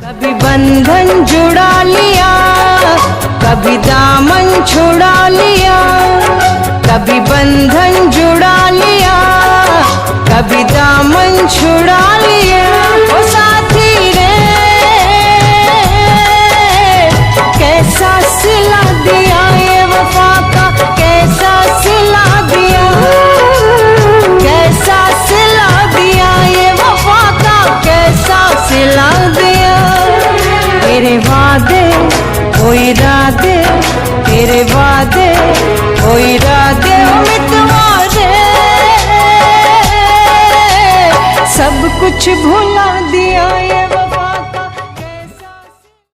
कभी बंधन जुड़ा लिया, कभी दामन छुड़ा लिया, कभी बंधन जुड़ा लिया, कभी दामन छुड़ा लिया। ओ साथी रे कैसा सिला दिया ये वफा का, कैसा सिला दिया, कैसा सिला दिया ये वफा का, कैसा सिला दिया। तेरे वादे ओ इरादे, तेरे वादे ओ इरादे ओ मितवा रे, सब कुछ भुला